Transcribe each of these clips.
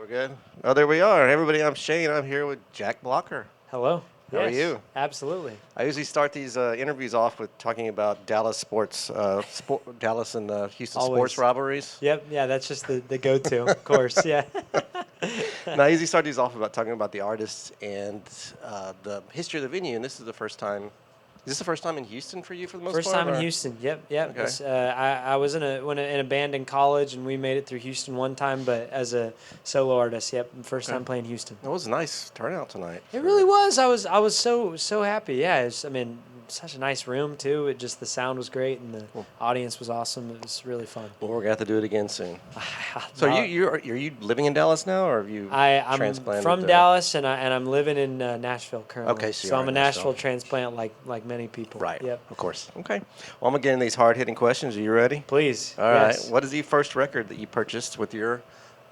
We're good. Oh, there we are. Everybody, I'm Shane. I'm here with Jack Blocker. Hello. How are Yes, you? absolutely. I usually start these interviews off with talking about Dallas sports, Dallas and Houston sports Always. rivalries. Yep. Yeah, that's just the go-to, of course. Yeah. And I usually start these off about talking about the artists and the history of the venue. And this is the first time. Is this the first time in Houston for you, for the most First part? time in or- Houston. Yep. Yep. Okay. I was in a band in college, and we made it through Houston one time, but as a solo artist, yep, first Okay. time playing Houston. It was a nice turnout tonight. It really was. I was so happy. Yeah. I mean, such a nice room too. It just the sound was great, and the Cool. audience was awesome. It was really fun. Well, we're gonna have to do it again soon. So are you living in Dallas now, or have you I'm transplanted? from Dallas, and I'm living in Nashville currently. Okay, so you so are I'm a in Nashville. Nashville transplant, like many people. Right. Yep. Of course. Okay. Well, I'm gonna get in these hard-hitting questions. Are you ready? Please. All right. Yes. What is the first record that you purchased with your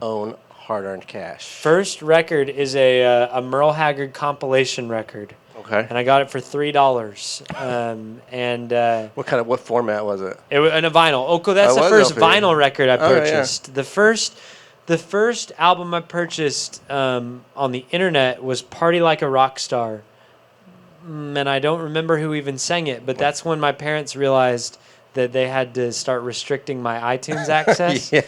own hard-earned cash? First record is a Merle Haggard compilation record, Okay. and I got it for $3. What format was it? It was in a vinyl. Oh, cool. That's Oh, the it was first LP. vinyl record I Oh, yeah. purchased. The first album I purchased on the internet was "Party Like a Rock Star," and I don't remember who even sang it. But that's when my parents realized that they had to start restricting my iTunes access. Yeah.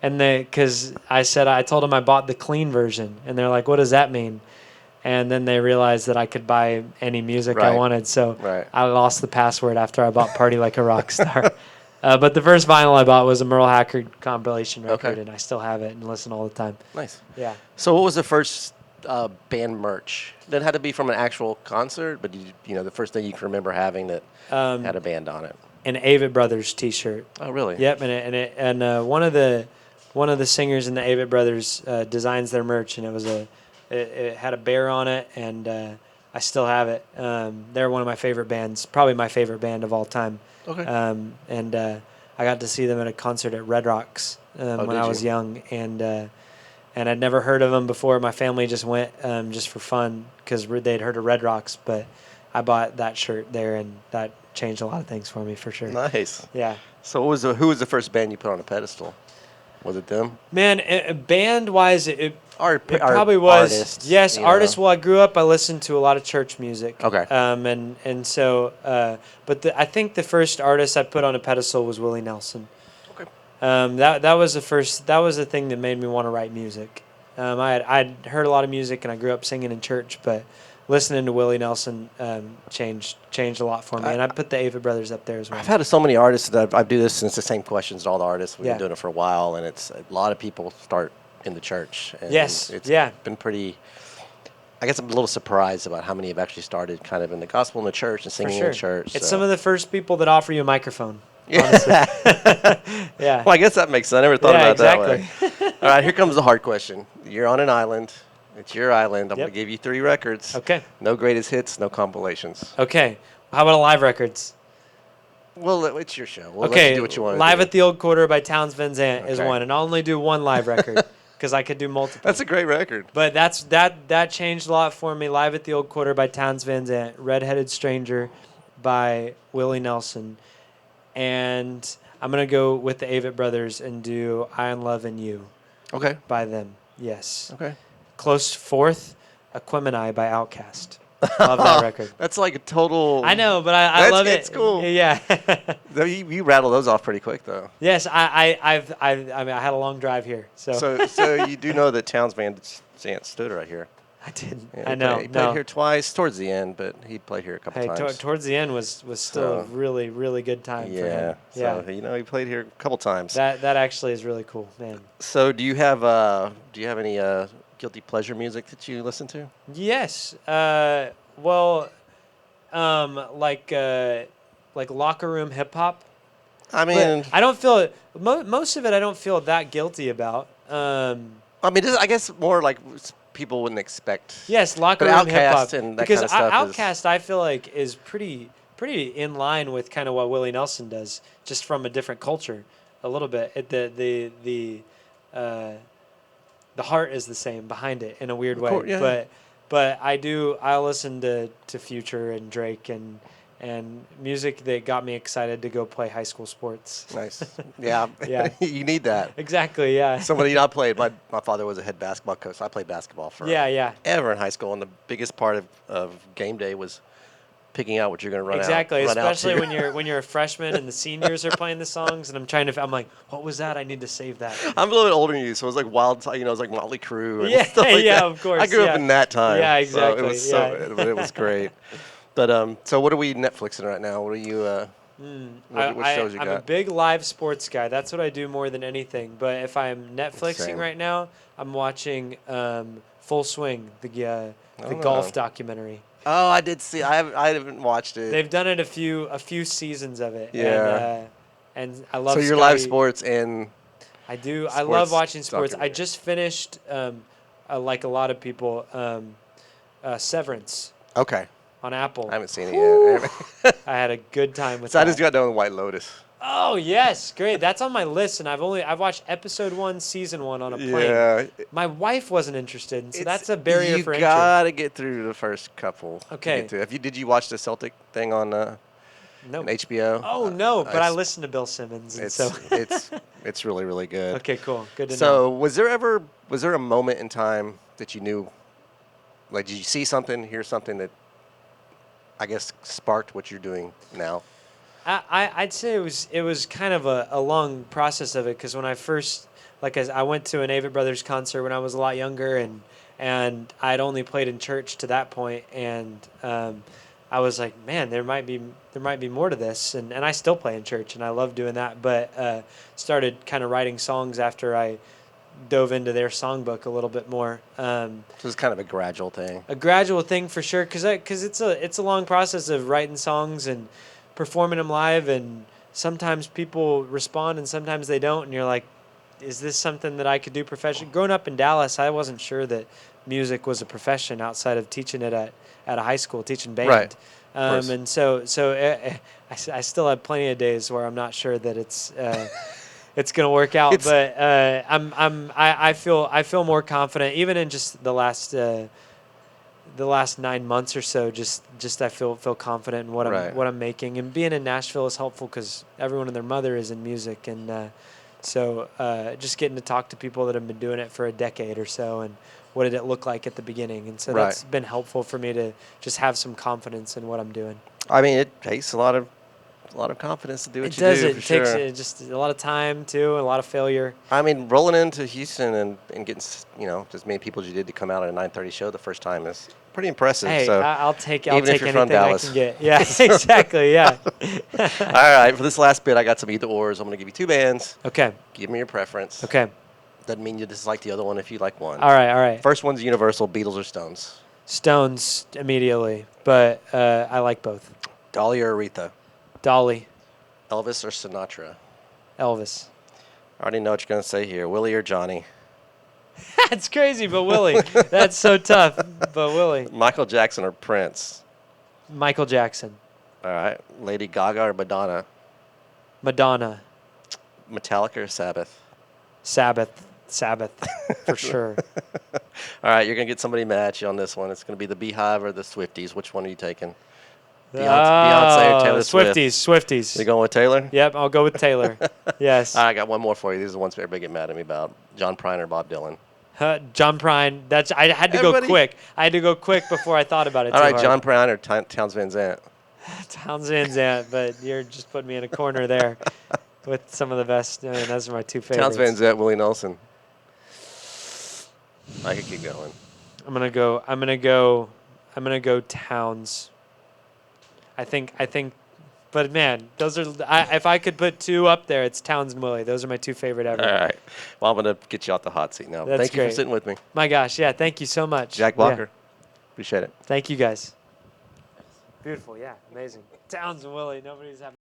And because I told them I bought the clean version, and they're like, "What does that mean?" And then they realized that I could buy any music I Right. wanted, so Right. I lost the password after I bought "Party Like a Rock Star." But the first vinyl I bought was a Merle Haggard compilation record, Okay. and I still have it and listen all the time. Nice. Yeah. So, what was the first band merch? That had to be from an actual concert, but the first thing you can remember having that had a band on it. An Avett Brothers T-shirt. Oh, really? Yep, and one of the singers in the Avett Brothers designs their merch, and it had a bear on it, and I still have it. They're one of my favorite bands, probably my favorite band of all time. Okay. I got to see them at a concert at Red Rocks when did I was you? young, and I'd never heard of them before. My family just went just for fun because they'd heard of Red Rocks, but I bought that shirt there, and that changed a lot of things for me for sure. Nice. Yeah. So, who was the first band you put on a pedestal? Was it them? Man, band-wise, it Or probably was. artists, Yes, you know? artists. Well, I grew up, I listened to a lot of church music. Okay. And so, I think the first artist I put on a pedestal was Willie Nelson. Okay. That was the first. That was the thing that made me want to write music. I'd heard a lot of music, and I grew up singing in church, but listening to Willie Nelson changed a lot for me. And I put the Avett Brothers up there as well. I've had so many artists that I do this, and it's the same questions to all the artists. We've Yeah. been doing it for a while, and it's a lot of people start in the church. And Yes, It's yeah. been pretty. I guess I'm a little surprised about how many have actually started kind of in the gospel in the church and For singing sure. in church. It's so. some of the first people that offer you a microphone. Yeah. Yeah. Well, I guess that makes sense. I never thought Yeah, about it exactly. that way. All right, here comes the hard question. You're on an island. It's your island. I'm Yep. going to give you 3 records. Okay. No greatest hits, no compilations. Okay. How about live records? Well, it's your show. We'll let Okay. you do what you want to Live do. at the Old Quarter by Towns Van Zandt is Okay. one, and I'll only do one live record because I could do multiple. That's a great record. But that changed a lot for me. Live at the Old Quarter by Towns Van Zandt, Redheaded Stranger by Willie Nelson, and I'm gonna go with the Avett Brothers and do I Am Lovin' You Okay. by them. Yes. Okay. Close fourth, Aquemini by Outkast. Love that record. That's like a total. I know, but I love it. It's cool. Yeah. You rattle those off pretty quick, though. Yes, I mean, I had a long drive here, so, So you do know that Towns Van Zandt stood right here. I didn't. Yeah, I know. He played here twice towards the end, but he played here a couple Hey, times. towards the end was still a So- really, really good time for Yeah. him. Yeah. So he played here a couple times. That actually is really cool, man. So do you have any guilty pleasure music that you listen to? Yes. Well, like locker room hip hop. I mean, But I don't feel it. Most of it I don't feel that guilty about. I guess more like people wouldn't expect. Yes, locker But room hip hop. Outkast and that Because kind of stuff is- Outkast, I feel like, is pretty in line with kind of what Willie Nelson does, just from a different culture, a little bit. The heart is the same behind it in a weird way. course, yeah. But I listen to Future and Drake and music that got me excited to go play high school sports. Nice. Yeah. Yeah. You need that. Exactly. Yeah. Somebody I played. My father was a head basketball coach. I played basketball for Yeah. ever in high school, and the biggest part of game day was picking out what you're going to Exactly, run out especially to. when you're a freshman and the seniors are playing the songs, and I'm like, what was that? I need to save that. I'm a little bit older than you, so it was like it was like Motley Crue and Yeah, stuff like yeah, that. of course. I grew up yeah. in that time. Yeah, So it exactly. was yeah. but it was great. But so what are we Netflixing right now? What are you? What shows you I'm a got? big live sports guy. That's what I do more than anything. But if I'm Netflixing Same. right now, I'm watching Full Swing, the Oh. golf documentary. Oh, I did see. I haven't watched it. They've done it a few seasons of it. Yeah. And I love. So you're live sports and I do. I love sports watching sports. I documentary. just finished, like a lot of people, Severance okay. on Apple. I haven't seen it yet. I had a good time with So I that. just got done with White Lotus. Oh yes, great. That's on my list, and I've watched episode 1, season 1 on a plane. Yeah. My wife wasn't interested, and so It's- that's a barrier for You entry. gotta get through the first couple. to Okay. get to it. Did you watch the Celtic thing on No. HBO? Oh no, but I it's- listened to Bill Simmons, and It's so. it's really really good. Okay, cool. Good to know. So was there a moment in time that you knew, like, did you see something, hear something that I guess sparked what you're doing now? I'd say it was kind of a long process of it, because when I first, I went to an Avett Brothers concert when I was a lot younger, and I'd only played in church to that point, and I was like, man, there might be more to this, and I still play in church, and I love doing that, but started kind of writing songs after I dove into their songbook a little bit more. So it's kind of a gradual thing. A gradual thing for sure, because it's a long process of writing songs and performing them live, and sometimes people respond and sometimes they don't, and you're like, is this something that I could do professionally? Growing up in Dallas, I wasn't sure that music was a profession outside of teaching it at a high school, teaching band. Right. Course. And so I still have plenty of days where I'm not sure that it's gonna work out, but I feel more confident even in just the last 9 months or so. Just I feel confident in what I'm making, and being in Nashville is helpful because everyone and their mother is in music, and so just getting to talk to people that have been doing it for a decade or so, and what did it look like at the beginning, and so that's been helpful for me to just have some confidence in what I'm doing. I mean, it takes a lot of confidence to do what It you does. do. It takes just a lot of time too, and a lot of failure. I mean, rolling into Houston and getting as many people as you did to come out at a 9:30 show the first time is pretty impressive. Hey, so I'll take even if anything you're from Dallas. I can get. Yeah, exactly. Yeah. All right, for this last bit, I got some either ors. I'm going to give you two bands. Okay. Give me your preference. Okay. Doesn't mean you dislike the other one if you like one. All right. First one's Universal, Beatles or Stones? Stones immediately, but I like both. Dolly or Aretha? Dolly. Elvis or Sinatra? Elvis. I already know what you're going to say here. Willie or Johnny? That's crazy, but Willie. That's so tough, but Willie. Michael Jackson or Prince? Michael Jackson. All right. Lady Gaga or Madonna? Madonna. Metallica or Sabbath? Sabbath, for sure. All right, you're going to get somebody mad at you on this one. It's going to be the Beehive or the Swifties. Which one are you taking? Beyonce or Taylor Swift? Swifties. You going with Taylor? Yep, I'll go with Taylor. Yes. All right, I got one more for you. These are the ones everybody get mad at me about. John Prine or Bob Dylan? John Prine. I had to go quick. I had to go quick before I thought about it. All right, hard. John Prine or Townes Van Zandt? Townes Van Zandt, but you're just putting me in a corner there with some of the best. I mean, those are my two favorites. Townes Van Zandt, Willie Nelson. I could keep going. I'm gonna go Towns. I think. But man, those are. If I could put two up there, it's Towns and Willie. Those are my two favorite ever. All right. Well, I'm going to get you off the hot seat now. That's Thank you great. for sitting with me. My gosh, yeah. Thank you so much. Jack Blocker. Appreciate it. Thank you guys. Beautiful, yeah, amazing. Towns and Willie. Nobody's having.